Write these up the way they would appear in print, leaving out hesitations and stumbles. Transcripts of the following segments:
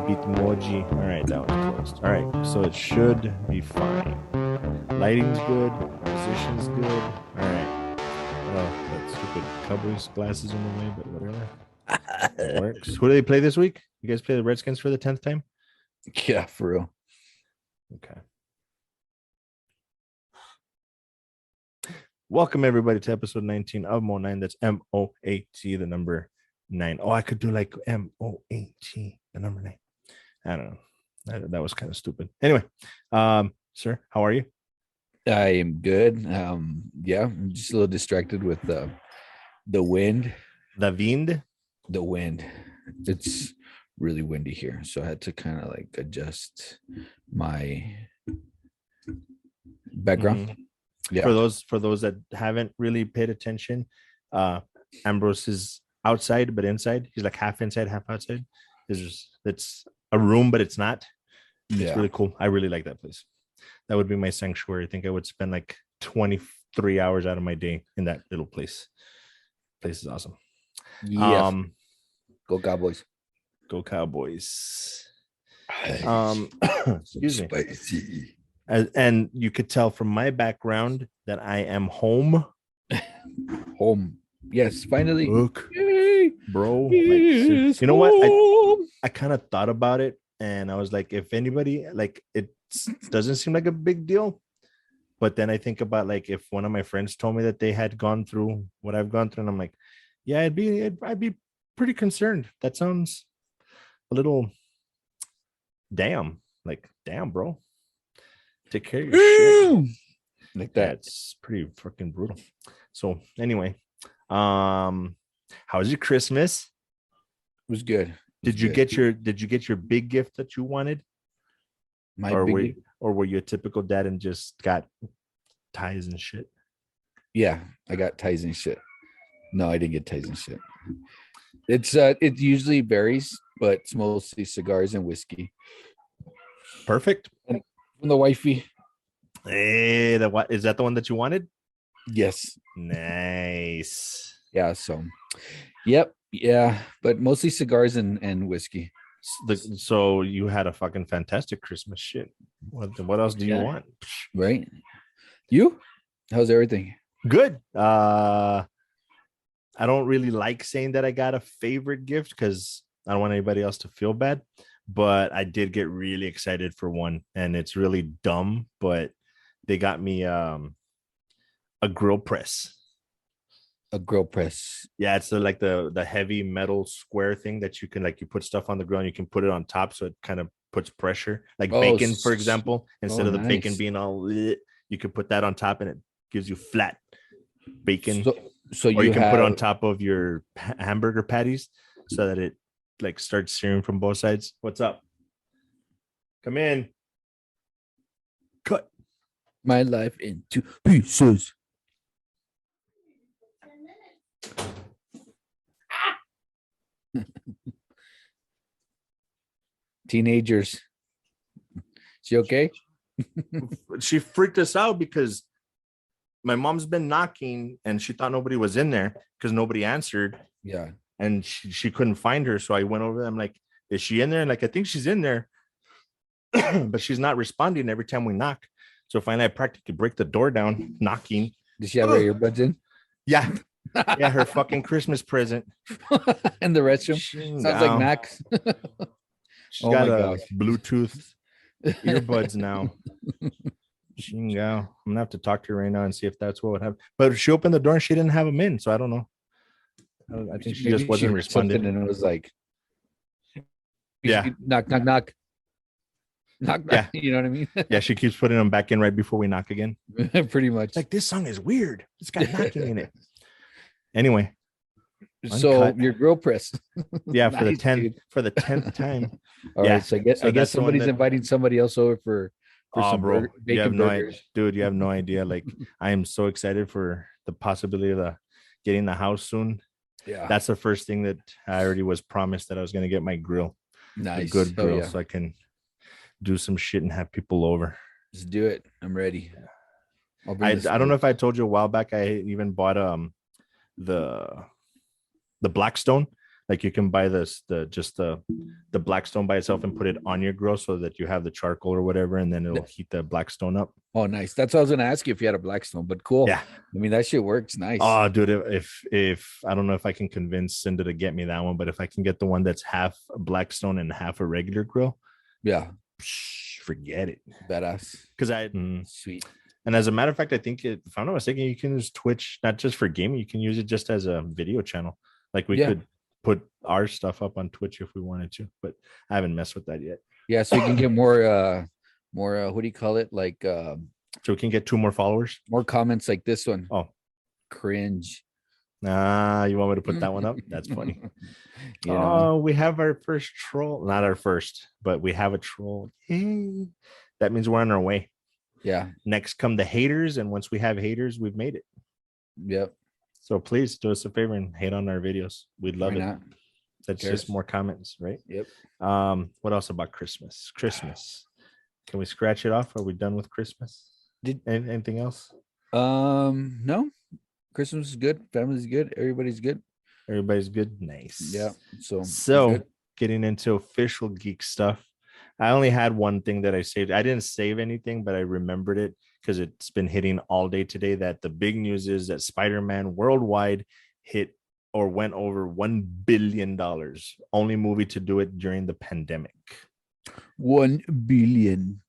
Bitmoji. All right, that one's closed. All right, so it should be fine. Lighting's good. Position's good. All right. Oh, that stupid Cowboys glasses in the way, but whatever. It works. Who do they play this week? You guys play the Redskins for the 10th time? Yeah, for real. Okay. Welcome everybody to episode 19 of Mo9. That's M-O-A-T, the number 9. Oh, I could do like M-O-A-T, the number 9. I don't know. That was kind of stupid. Anyway, sir, how are you? I am good. Yeah, I'm just a little distracted with the wind. The wind? The wind. It's really windy here, so I had to kind of like adjust my background. Mm-hmm. Yeah. For those that haven't really paid attention, Ambrose is outside but inside. He's like half inside, half outside. It's a room, but it's not. It's really cool. I really like that place. That would be my sanctuary. I think I would spend like 23 hours out of my day in that little place. Place is awesome. Yeah. Go Cowboys. Go Cowboys. Excuse me. Spicy. And you could tell from my background that I am home. Home. Yes, finally. Look, bro. Like, you know what? I kind of thought about it, and I was like, if anybody, like, it doesn't seem like a big deal. But then I think about like if one of my friends told me that they had gone through what I've gone through, and I'm like, yeah, I'd be pretty concerned. That sounds a little damn, bro. Take care of your shit. Like that. It's pretty freaking brutal. So anyway, how was your Christmas? It was good. Did you get your big gift that you wanted? Or were you a typical dad and just got ties and shit? Yeah, I got ties and shit. No, I didn't get ties and shit. It usually varies, but it's mostly cigars and whiskey. Perfect. And from the wifey. Hey, what is that the one that you wanted? Yes. Nice. Yeah, so yep, yeah, but mostly cigars and whiskey. So you had a fucking fantastic Christmas. Shit. What else do you want? Right? You? How's everything? Good. I don't really like saying that I got a favorite gift because I don't want anybody else to feel bad, but I did get really excited for one, and it's really dumb, but they got me a grill press. A grill press. Yeah, it's like the heavy metal square thing that you can, like, you put stuff on the grill and you can put it on top, so it kind of puts pressure, like bacon, for example. Instead of the bacon being all, you could put that on top and it gives you flat bacon. So or you can put it on top of your hamburger patties so that it like starts searing from both sides. What's up? Come in. Cut my life into pieces. Teenagers. She okay? She freaked us out because my mom's been knocking and she thought nobody was in there because nobody answered. Yeah. And she couldn't find her. So I went over there. I'm like, is she in there? And like, I think she's in there, but she's not responding every time we knock. So finally, I practically break the door down, knocking. Did she have her earbuds in? Yeah. Yeah, her fucking Christmas present. In the restroom. Sounds like Max. She's got a Bluetooth earbuds now. I'm gonna have to talk to her right now and see if that's what would happen. But she opened the door and she didn't have them in, so I don't know. I think she just wasn't responding. And it was like, yeah, knock. Yeah. You know what I mean? Yeah, she keeps putting them back in right before we knock again. Pretty much. Like, this song is weird. It's got knocking in it. Anyway, so your grill press. Yeah, for nice, for the 10th time. All right, so I guess somebody's inviting somebody else over for some bro, you have burgers. Dude, you have no idea. Like, I am so excited for the possibility of getting the house soon. Yeah, that's the first thing that I already was promised, that I was going to get my grill. Nice, a good grill, so I can do some shit and have people over. Just do it. I'm ready. I don't know if I told you a while back, I even bought the Blackstone, Like you can buy the Blackstone by itself and put it on your grill so that you have the charcoal or whatever, and then it'll heat the Blackstone up. Oh, nice. That's what I was gonna ask you if you had a Blackstone, but cool. Yeah. I mean, that shit works nice. Oh, dude, if I don't know if I can convince Cinda to get me that one, but if I can get the one that's half a Blackstone and half a regular grill, yeah, forget it. badass. Because Sweet. And as a matter of fact, I think if I'm not mistaken, you can use Twitch not just for gaming, you can use it just as a video channel. Like we could put our stuff up on Twitch if we wanted to, but I haven't messed with that yet. Yeah, so you can get more what do you call it? Like so we can get 2 more followers. More comments like this one. Oh, cringe. Nah, you want me to put that one up? That's funny. Oh, we have our first troll. Not our first, but we have a troll. Yay. That means we're on our way. Yeah. Next come the haters, and once we have haters, we've made it. Yep. So please do us a favor and hate on our videos. We'd love it. Not? That's just more comments, right? Yep. What else about Christmas? Can we scratch it off? Are we done with Christmas? Anything else? No. Christmas is good. Family's good. Everybody's good. Everybody's good. Nice. Yeah. So getting into official geek stuff. I only had one thing that I saved. I didn't save anything, but I remembered it because it's been hitting all day today. That the big news is that Spider-Man worldwide hit or went over $1 billion. Only movie to do it during the pandemic. $1 billion.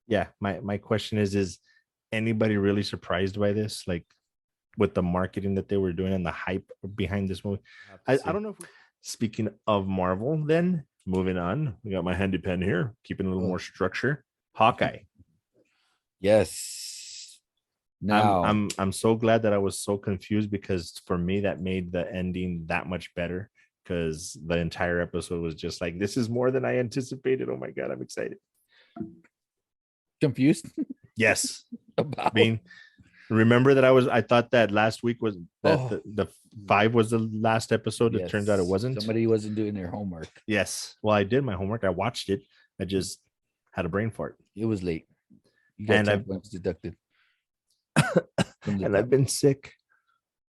Yeah. My question is anybody really surprised by this? Like with the marketing that they were doing and the hype behind this movie? I don't know. Speaking of Marvel, then moving on, we got my handy pen here, keeping a little more structure. Hawkeye. Yes. Now I'm so glad that I was so confused, because for me that made the ending that much better, because the entire episode was just like, this is more than I anticipated. Oh my god, I'm excited. Confused? Yes. Remember that I thought that last week was that the 5 was the last episode. Yes. It turns out it wasn't. Somebody wasn't doing their homework. Yes. Well, I did my homework. I watched it. I just had a brain fart. It was late. You got 10 points deducted. And I've been sick.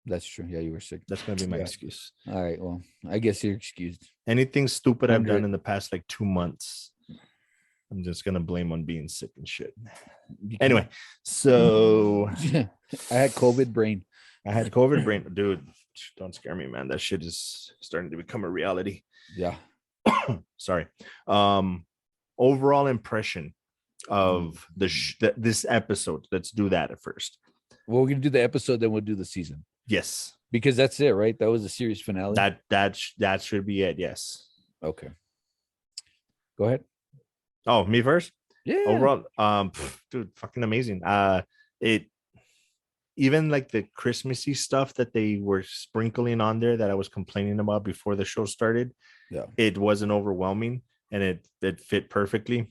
That's true. Yeah, you were sick. That's gonna be my excuse. All right. Well, I guess you're excused. Anything stupid I've done in the past like 2 months, I'm just gonna blame on being sick and shit. Anyway, so I had COVID brain. Dude, don't scare me, man. That shit is starting to become a reality. Yeah. Sorry. Overall impression of this episode. Let's do that at first. Well, we're gonna do the episode, then we'll do the season. Yes, because that's it, right? That was the series finale. That should be it. Yes. Okay. Go ahead. Oh, me first? Yeah. Overall, dude, fucking amazing. It even like the Christmassy stuff that they were sprinkling on there that I was complaining about before the show started. Yeah. It wasn't overwhelming, and it fit perfectly.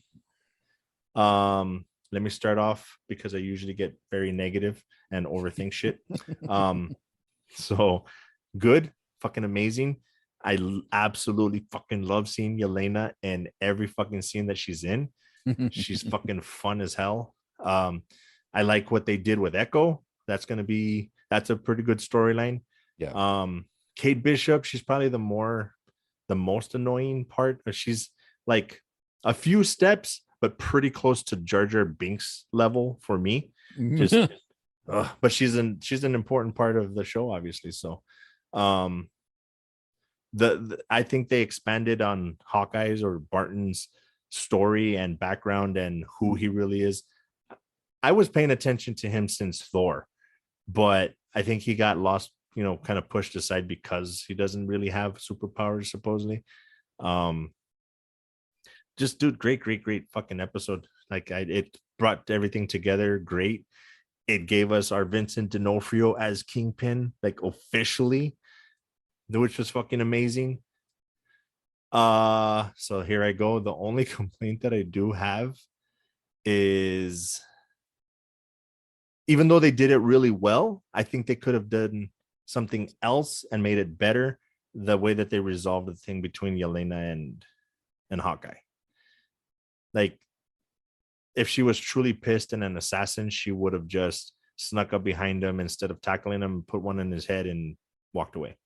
Let me start off, because I usually get very negative and overthink shit. So good, fucking amazing. I absolutely fucking love seeing Yelena in every fucking scene that she's in. She's fucking fun as hell. I like what they did with Echo. That's a pretty good storyline. Yeah. Kate Bishop, she's probably the most annoying part. She's like a few steps, but pretty close to Jar Jar Binks level for me. Just, but she's an important part of the show, obviously. So, I think they expanded on Hawkeye's or Barton's story and background and who he really is. I was paying attention to him since Thor, but I think he got lost, kind of pushed aside because he doesn't really have superpowers, supposedly. Just dude, great fucking episode. Like it brought everything together. Great. It gave us our Vincent D'Onofrio as Kingpin, like officially, which was fucking amazing. So here I go. The only complaint that I do have is, even though they did it really well, I think they could have done something else and made it better. The way that they resolved the thing between Yelena and Hawkeye. Like, if she was truly pissed and an assassin, she would have just snuck up behind him instead of tackling him, put one in his head and walked away.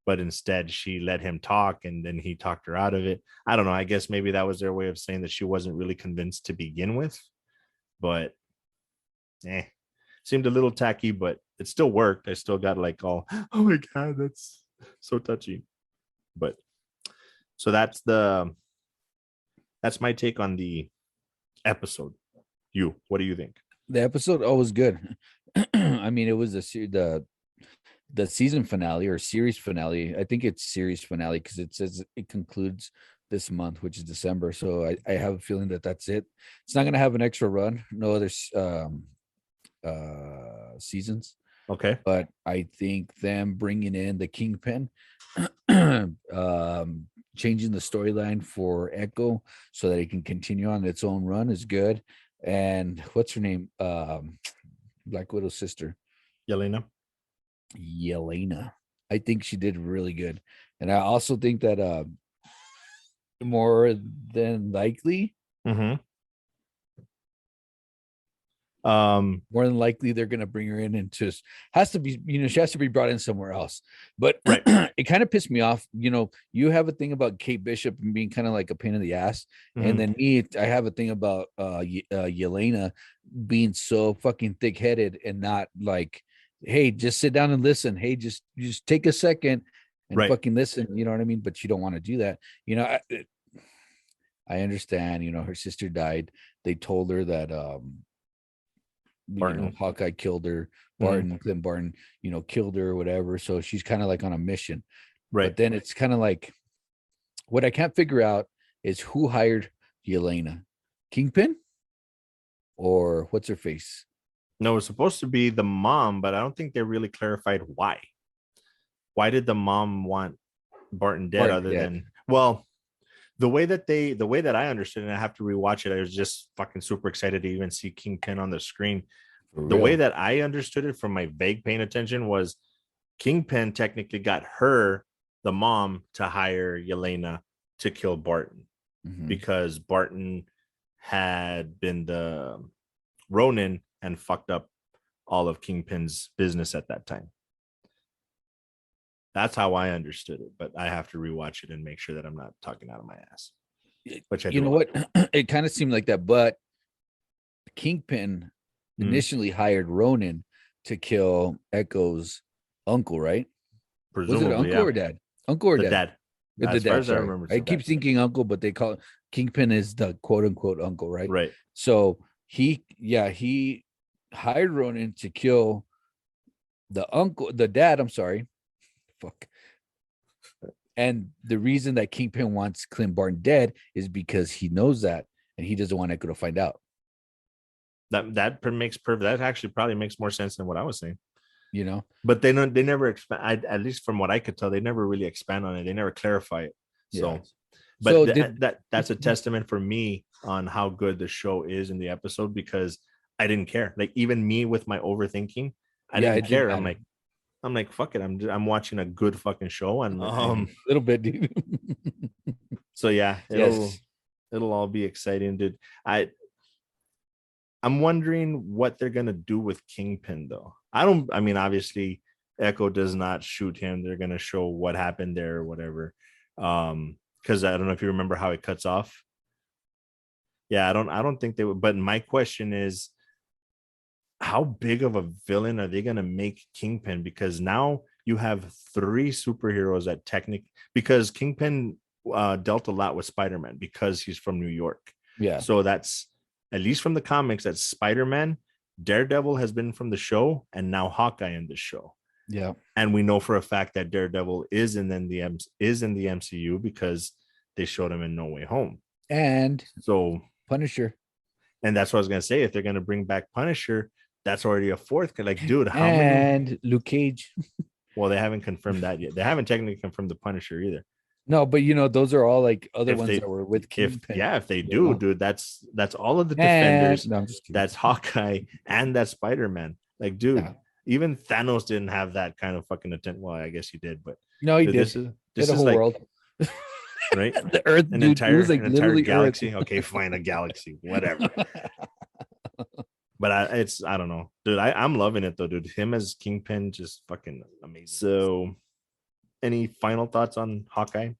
but instead she let him talk and then he talked her out of it. I don't know. I guess maybe that was their way of saying that she wasn't really convinced to begin with, but seemed a little tacky, but it still worked. I still got like all, oh my God, that's so touchy. But so that's my take on the episode. What do you think? The episode was good. I mean, it was the season finale or series finale. I think it's series finale because it says it concludes this month, which is December. So I have a feeling that that's it. It's not going to have an extra run. No other seasons. Okay. But I think them bringing in the Kingpin, changing the storyline for Echo so that it can continue on its own run is good. And what's her name? Black Widow's sister. Yelena. I think she did really good. And I also think that more than likely, more than likely they're going to bring her in and just has to be, she has to be brought in somewhere else. But right. It kind of pissed me off. You have a thing about Kate Bishop and being kind of like a pain in the ass. And then I have a thing about Yelena being so fucking thick-headed and not like, hey, just sit down and listen. Hey, just take a second and fucking listen. You know what I mean? But you don't want to do that. I understand, her sister died. They told her that Hawkeye killed her. Clint Barton, killed her or whatever. So she's kind of like on a mission. Right. But then it's kind of like what I can't figure out is who hired Yelena? Kingpin? Or what's her face? No, it's supposed to be the mom, but I don't think they really clarified why. Why did the mom want Barton dead than the way that I understood it, and I have to rewatch it. I was just fucking super excited to even see Kingpin on the screen. The way that I understood it from my vague paying attention was Kingpin technically got her, the mom, to hire Yelena to kill Barton because Barton had been the Ronin and fucked up all of Kingpin's business at that time. That's how I understood it, but I have to rewatch it and make sure that I'm not talking out of my ass. Which I you know what? It kind of seemed like that, but Kingpin initially hired Ronin to kill Echo's uncle, right? Presumably, was it uncle or dad? Uncle or dad? The dad. As I remember, I keep thinking uncle, but they call it Kingpin is the quote unquote uncle, right? Right. So he hired Ronin to kill the dad. I'm sorry. Fuck. And the reason that Kingpin wants Clint Barton dead is because he knows that and he doesn't want Echo to find out. That makes perfect. That actually probably makes more sense than what I was saying. But they never expand. At least from what I could tell, they never really expand on it. They never clarify it. So, that's a testament for me on how good the show is in the episode because I didn't care. Like even me with my overthinking, I didn't care. I'm like, fuck it. I'm watching a good fucking show and a little bit, dude. So yeah, it'll all be exciting, dude. I'm wondering what they're gonna do with Kingpin though. I mean, obviously, Echo does not shoot him. They're gonna show what happened there or whatever. Because I don't know if you remember how it cuts off. Yeah, I don't think they would. But my question is, how big of a villain are they going to make Kingpin? Because now you have 3 superheroes that because Kingpin dealt a lot with Spider-Man because he's from New York. Yeah. So that's, at least from the comics, that's Spider-Man, Daredevil has been from the show, and now Hawkeye in the show. Yeah. And we know for a fact that Daredevil is in the MCU because they showed him in No Way Home. And so Punisher. And that's what I was going to say. If they're going to bring back Punisher, that's already a 4th. Like, dude, how many? And Luke Cage. Well, they haven't confirmed that yet. They haven't technically confirmed the Punisher either. No, but those are all like other ones that were with Kingpin. If they do, dude, that's all of the Defenders. That's Hawkeye and that's Spider-Man. Like, dude, even Thanos didn't have that kind of fucking attention. Well, I guess he did, but no, he did. This is whole like, world. Right? The Earth, an dude, entire galaxy. Okay, fine, a galaxy, whatever. But I don't know, dude. I'm loving it though, dude. Him as Kingpin, just fucking amazing. So, any final thoughts on Hawkeye?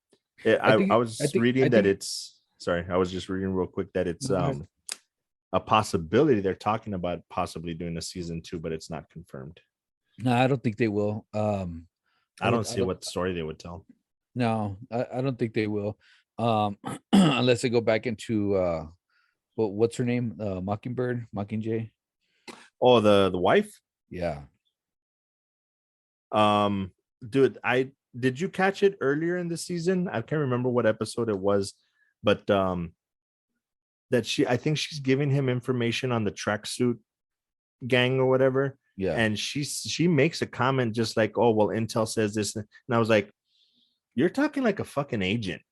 I was reading that it's sorry, I was just reading real quick that it's a possibility. They're talking about possibly doing a season 2, but it's not confirmed. No, I don't think they will. I don't see what story they would tell. No, I don't think they will. Unless they go back into what's her name? Mockingjay. Oh, the wife? Yeah. Dude, did you catch it earlier in the season? I can't remember what episode it was, but that I think she's giving him information on the tracksuit gang or whatever. Yeah. And she makes a comment just like, oh, well, Intel says this. And I was like, you're talking like a fucking agent.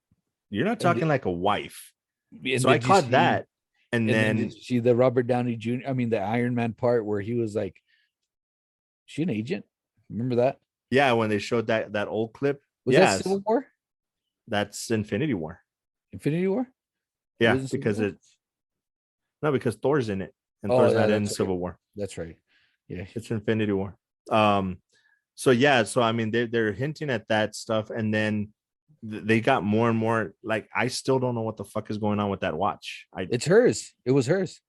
You're not talking like a wife. So I caught that. And then did you see the Robert Downey Jr., the Iron Man part where he was like, she an agent? Remember that? Yeah, when they showed that old clip. Was that Civil War? That's Infinity War. Infinity War? Yeah, because because Thor's in it. And Thor's not in Civil War. That's right. Yeah. It's Infinity War. So I mean they're hinting at that stuff, and then they got more and more like, I still don't know what the fuck is going on with that watch. It's hers. It was hers.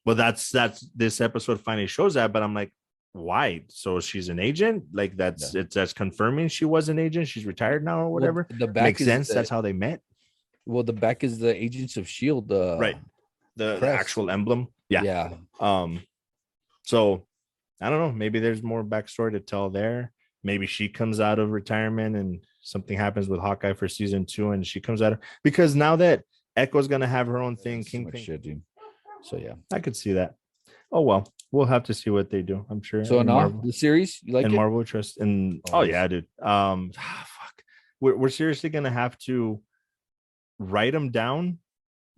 Well, that's this episode finally shows that, but I'm like, why? So she's an agent? Like that's confirming she was an agent. She's retired now or whatever. Well, the back makes sense. That's how they met. Well, the back is the Agents of S.H.I.E.L.D. Right. The actual emblem. Yeah. Yeah. So I don't know. Maybe there's more backstory to tell there. Maybe she comes out of retirement and something happens with Hawkeye for season 2, and she comes out because now that Echo's gonna have her own thing, Kingpin. So yeah, I could see that. Oh well, we'll have to see what they do. I'm sure. So the series you like and Marvel Trust and yeah, dude. Fuck. We're seriously gonna have to write them down,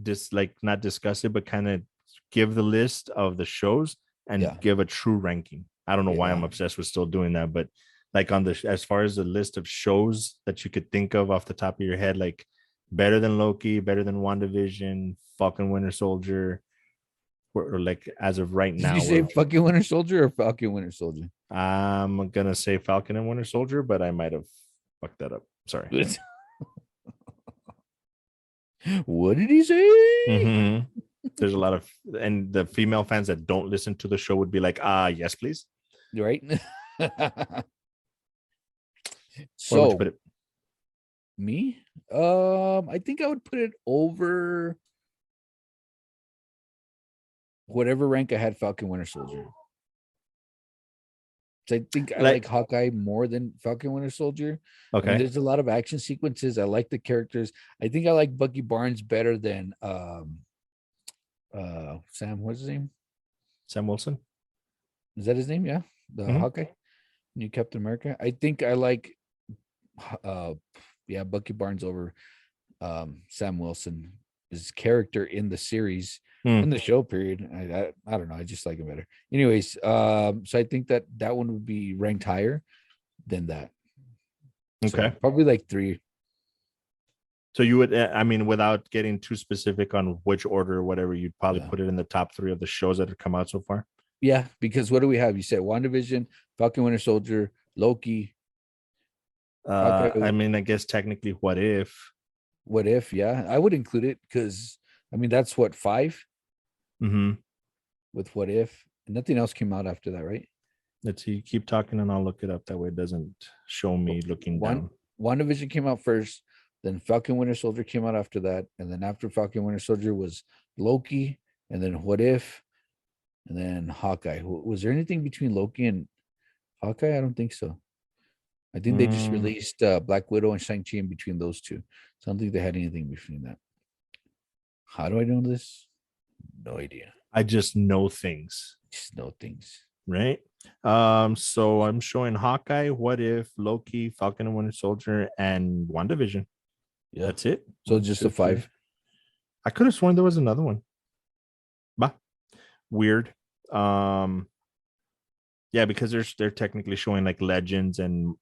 just like not discuss it, but kind of give the list of the shows and give a true ranking. I don't know why I'm obsessed with still doing that, but like as far as the list of shows that you could think of off the top of your head, like better than Loki, better than WandaVision, Falcon Winter Soldier, or like as of right now. Did you say fucking Winter Soldier or Falcon Winter Soldier? I'm gonna say Falcon and Winter Soldier, but I might have fucked that up. Sorry. What did he say? Mm-hmm. There's a lot of, and the female fans that don't listen to the show would be like, yes, please. Right. So put it? Me? I think I would put it over whatever rank I had Falcon Winter Soldier. So I think I like Hawkeye more than Falcon Winter Soldier. Okay. And there's a lot of action sequences. I like the characters. I think I like Bucky Barnes better than Sam, what's his name? Sam Wilson. Is that his name? Yeah. The Hawkeye, New Captain America. I think I like Bucky Barnes over Sam Wilson, his character in the series, in the show period. I don't know. I just like him better. Anyways, so I think that one would be ranked higher than that. Okay. So probably like 3. So you would, I mean, without getting too specific on which order or whatever, you'd probably put it in the top 3 of the shows that have come out so far. Yeah, because what do we have? You said WandaVision, Falcon Winter Soldier, Loki. I mean, I guess technically, What If? What If? Yeah, I would include it because I mean that's what 5. With What If, and nothing else came out after that, right? Let's see. Keep talking, and I'll look it up. That way, it doesn't show me looking down. WandaVision came out first, then Falcon Winter Soldier came out after that, and then after Falcon Winter Soldier was Loki, and then What If, and then Hawkeye. Was there anything between Loki and Hawkeye? I don't think so. I think they just released Black Widow and Shang-Chi in between those two. So I don't think they had anything between that. How do I know this? No idea. I just know things. Just know things. Right? So I'm showing Hawkeye, What If, Loki, Falcon and Winter Soldier, and WandaVision. Yeah. That's it. So just a 5. I could have sworn there was another one. Bah. Weird. Yeah, because they're technically showing like Legends and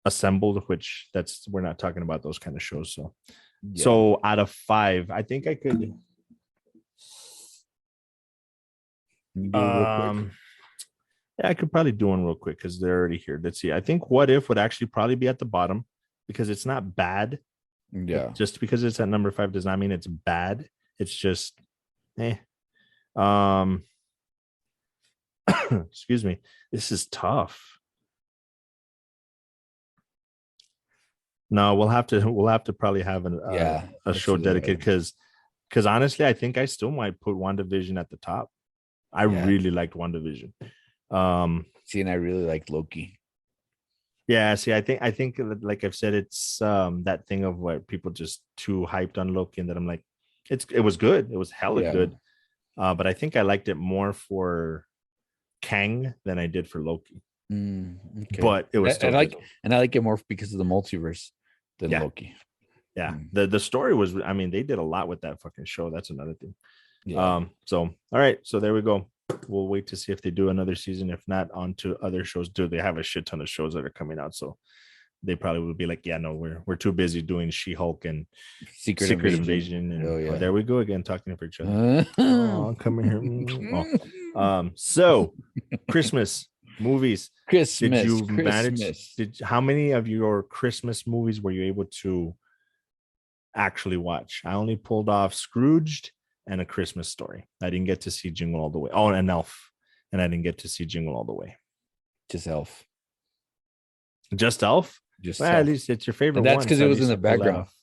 Assembled, which we're not talking about those kind of shows. So so out of 5, I think I could Yeah, I could probably do one real quick because they're already here. Let's see. I think What If would actually probably be at the bottom because it's not bad. Yeah. Just because it's at number 5 does not mean it's bad. It's just, eh. Um, excuse me. This is tough. No, we'll have to probably have Yeah. a Let's show do dedicated that. because honestly, I think I still might put WandaVision at the top. I Yeah. really liked WandaVision. Um, See, and I really like Loki. yeah, see, I think like I've said, it's that thing of what people just too hyped on Loki, and that I'm like, it was good. It was hella Yeah. good. But I think I liked it more for Kang than I did for Loki. Okay. But it was still And good. I like it more because of the multiverse than Yeah, Loki. yeah. Mm, The story was, I mean, they did a lot with that fucking show. That's another thing. yeah. So all right, so there we go. We'll wait to see if they do another season. If not, on to other shows. Do they have a shit ton of shows that are coming out? So they probably would be like, yeah, no, we're too busy doing She-Hulk and Secret Secret Invasion. Invasion, and Oh oh, yeah. there we go again, talking for each other. Oh, come here. So Christmas movies. Did Christmas, you manage? Christmas. How many of your Christmas movies were you able to actually watch? I only pulled off Scrooged and A Christmas Story. I didn't get to see Jingle All the Way. Oh, and Elf, and I didn't get to see Jingle All the Way. Just Elf. Just Elf. Just Well, at Elf. least it's your favorite And that's one, because so it at was in least the you pulled that background. off.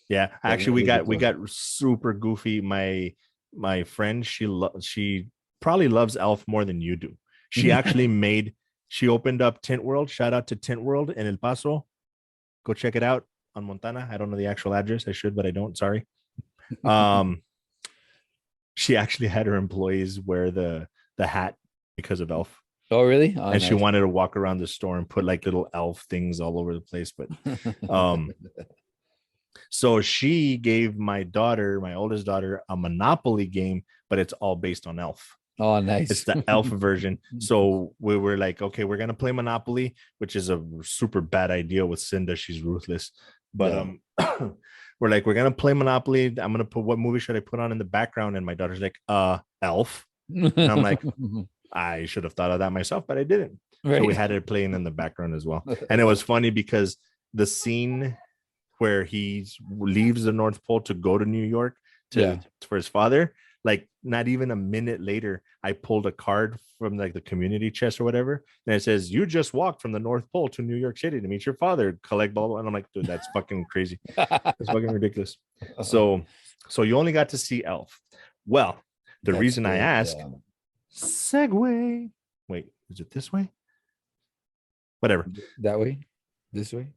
Yeah, That actually, we really got good we one. got super goofy. My friend, she probably loves Elf more than you do. She actually she opened up Tint World. Shout out to Tint World in El Paso. Go check it out on Montana. I don't know the actual address. I should, but I don't. Sorry. She actually had her employees wear the hat because of Elf. Oh, really? Oh, And she nice. wanted to walk around the store and put like little elf things all over the place. But um so she gave my oldest daughter, a Monopoly game, but it's all based on Elf. Oh, It's nice. the Elf version. So we were like, okay, we're gonna play Monopoly, which is a super bad idea with Cinda. She's ruthless. But Yeah. we're gonna play Monopoly. I'm gonna put, what movie should I put on in the background? And my daughter's like, Elf. And I'm like, I should have thought of that myself, but I didn't. So we Right. had it playing in the background as well. And it was funny because the scene where he leaves the North Pole to go to New York Yeah. for his father, like not even a minute later, I pulled a card from like the community chest or whatever, and it says, "You just walked from the North Pole to New York City to meet your father. Collect blah blah." And I'm like, dude, that's fucking crazy. That's fucking ridiculous. So you only got to see Elf. Well, the That's reason I great. ask, Yeah. segue. Wait, is it this way? Whatever. That way? This way?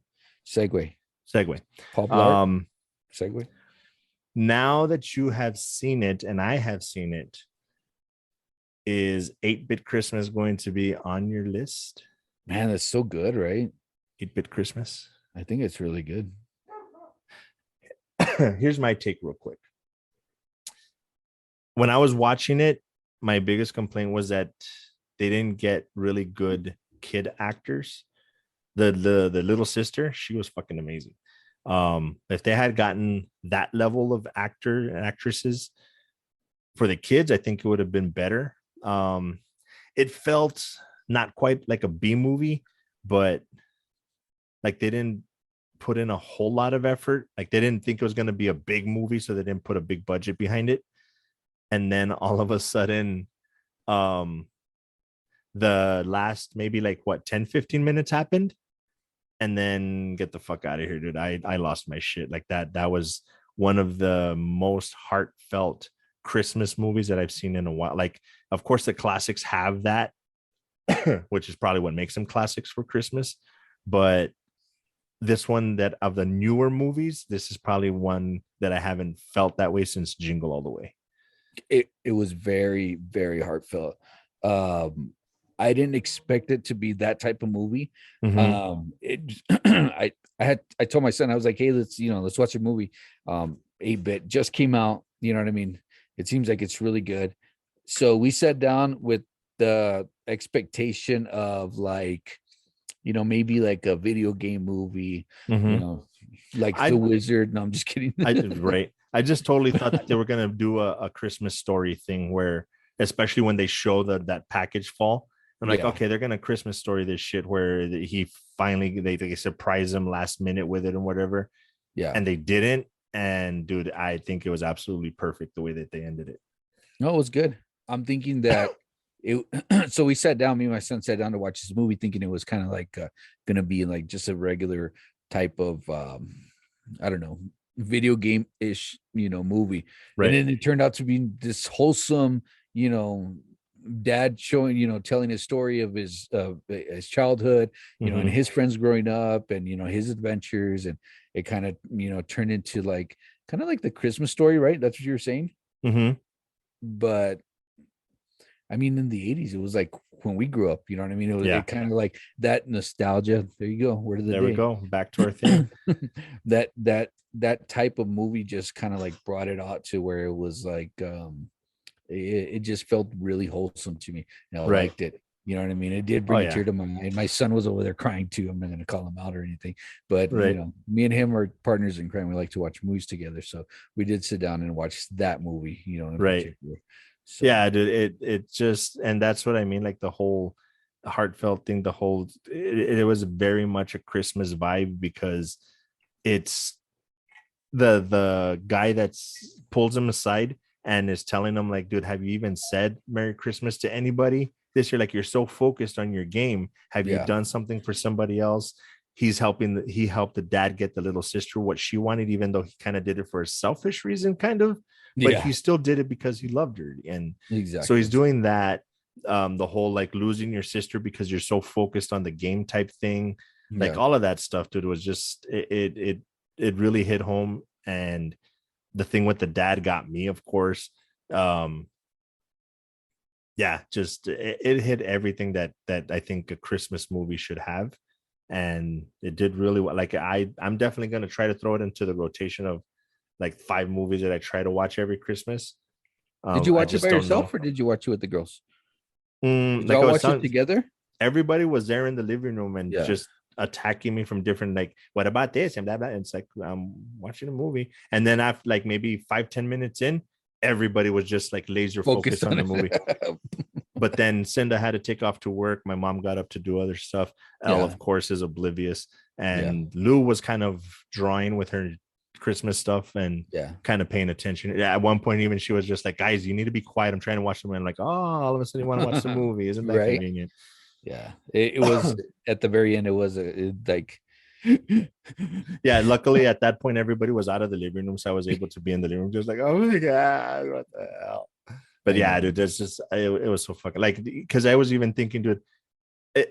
Segway. Segue. Popular Segway. Now that you have seen it and I have seen it, is 8-Bit Christmas going to be on your list? Man, that's so good, right? 8-Bit Christmas. I think it's really good. Here's my take real quick. When I was watching it, my biggest complaint was that they didn't get really good kid actors. The little sister, she was fucking amazing. If they had gotten that level of actor and actresses for the kids, I think it would have been better. It felt not quite like a B movie, but like they didn't put in a whole lot of effort. Like they didn't think it was going to be a big movie, so they didn't put a big budget behind it. And then all of a sudden, the last maybe like what 10-15 minutes happened, and then get the fuck out of here, dude. I lost my shit. Like that was one of the most heartfelt Christmas movies that I've seen in a while. Like, of course, the classics have that, which is probably what makes them classics for Christmas. But this one, that of the newer movies, this is probably one that I haven't felt that way since Jingle All the Way. It was very, very heartfelt. I didn't expect it to be that type of movie. It I told my son, I was like, hey, let's watch a movie. 8-Bit just came out, you know what I mean? It seems like it's really good. So we sat down with the expectation of like, maybe like a video game movie, like The Wizard. No, I'm just kidding. Right. I just totally thought that they were gonna do a Christmas Story thing where, especially when they show that package fall, I'm like, okay, they're gonna Christmas story this shit where he finally they surprise him last minute with it and whatever. Yeah. And they didn't. And dude, I think it was absolutely perfect the way that they ended it. No, it was good. I'm thinking that it so we sat down, me and my son sat down to watch this movie thinking it was kind of like gonna be like just a regular type of I don't know, video game-ish, movie. Right. And then it turned out to be this wholesome, dad showing, telling his story of his childhood, and his friends growing up and his adventures, and it kind of turned into like kind of like the Christmas story, right? That's what you were saying. But I mean, in the 80s, it was like when we grew up, you know what I mean? It was kind of like that nostalgia. There you go. Word of the day. There we go. Back to our thing. that type of movie just kind of like brought it out to where it was like it just felt really wholesome to me. And I liked it. You know what I mean? It did bring a tear to my eye. My son was over there crying too. I'm not going to call him out or anything, but me and him are partners in crime. We like to watch movies together, so we did sit down and watch that movie. In particular. So. Yeah, dude. It just, and that's what I mean. Like the whole heartfelt thing. It was very much a Christmas vibe because it's the guy that's pulls him aside and is telling him like, dude, have you even said Merry Christmas to anybody this year? Like, you're so focused on your game. Have you done something for somebody else? He helped the dad get the little sister what she wanted, even though he kind of did it for a selfish reason, kind of, but he still did it because he loved her. And so he's doing that. The whole like losing your sister because you're so focused on the game type thing, like all of that stuff, dude, was just it really hit home. And the thing with the dad got me, of course. Just it hit everything that I think a Christmas movie should have, and it did really well. Like I'm definitely going to try to throw it into the rotation of like 5 movies that I try to watch every Christmas. Did you watch it by yourself or did you watch it with the girls? Did like y'all watch it together? Everybody was there in the living room and just attacking me from different, like, what about this and blah blah. And it's like, I'm watching a movie, and then after like maybe 5-10 minutes in, everybody was just like laser focused on the movie. But then Cinda had to take off to work. My mom got up to do other stuff. Elle, of course, is oblivious, and Lou was kind of drawing with her Christmas stuff and kind of paying attention. At one point, even she was just like, guys, you need to be quiet. I'm trying to watch the movie. I'm like, oh, all of a sudden you want to watch the movie. Isn't that convenient? Yeah, it was at the very end. It was like, luckily at that point, everybody was out of the living room. So I was able to be in the living room. Just like, oh my God, what the hell? But dude, that's just, it was so fucking like, because I was even thinking, dude,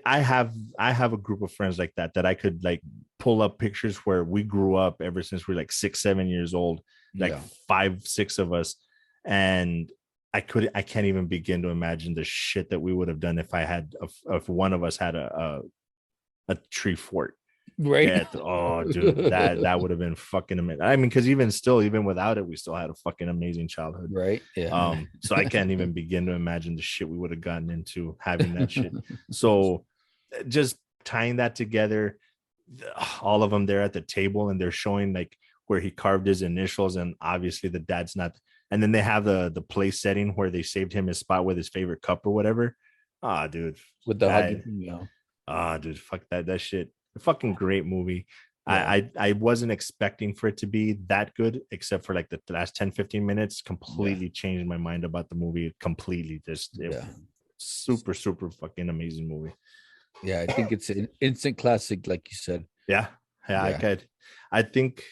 I have a group of friends like that I could like pull up pictures where we grew up ever since we're like 6-7 years old, like 5-6 of us, and I can't even begin to imagine the shit that we would have done if one of us had a tree fort. Right. Oh, dude, that would have been fucking amazing. I mean, because even without it, we still had a fucking amazing childhood. Right. Yeah. So I can't even begin to imagine the shit we would have gotten into having that shit. So just tying that together, all of them there at the table, and they're showing like where he carved his initials, and obviously the dad's not. And then they have the place setting where they saved him his spot with his favorite cup or whatever. Ah, dude, with the hugging, dude, fuck that shit. A fucking great movie. I wasn't expecting for it to be that good, except for like the last 10-15 minutes completely changed my mind about the movie completely. Super fucking amazing movie. I think it's an instant classic, like you said. I think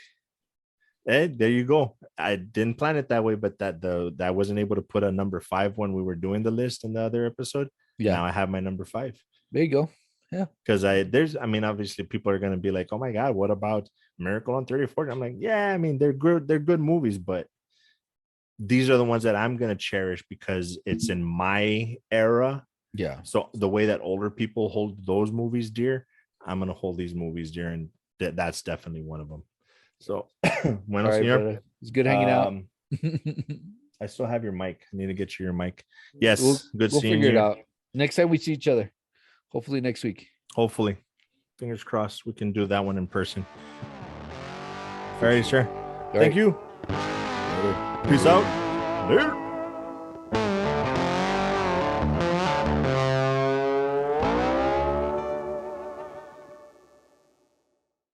there you go. I didn't plan it that way, but that I wasn't able to put a number 5 when we were doing the list in the other episode. Now I have my number 5. There you go. Yeah, because obviously people are going to be like, oh my God, what about Miracle on 34th? I'm like, yeah, I mean, they're good movies, but these are the ones that I'm going to cherish because it's in my era. So the way that older people hold those movies dear, I'm going to hold these movies dear, and that's definitely one of them. So Buenos Aires. It's good hanging out. I still have your mic. I need to get you your mic. Yes, we'll seeing figure it out next time we see each other. Hopefully next week. Hopefully. Fingers crossed we can do that one in person. All right, sir. Thank you. Later. Peace out. Later.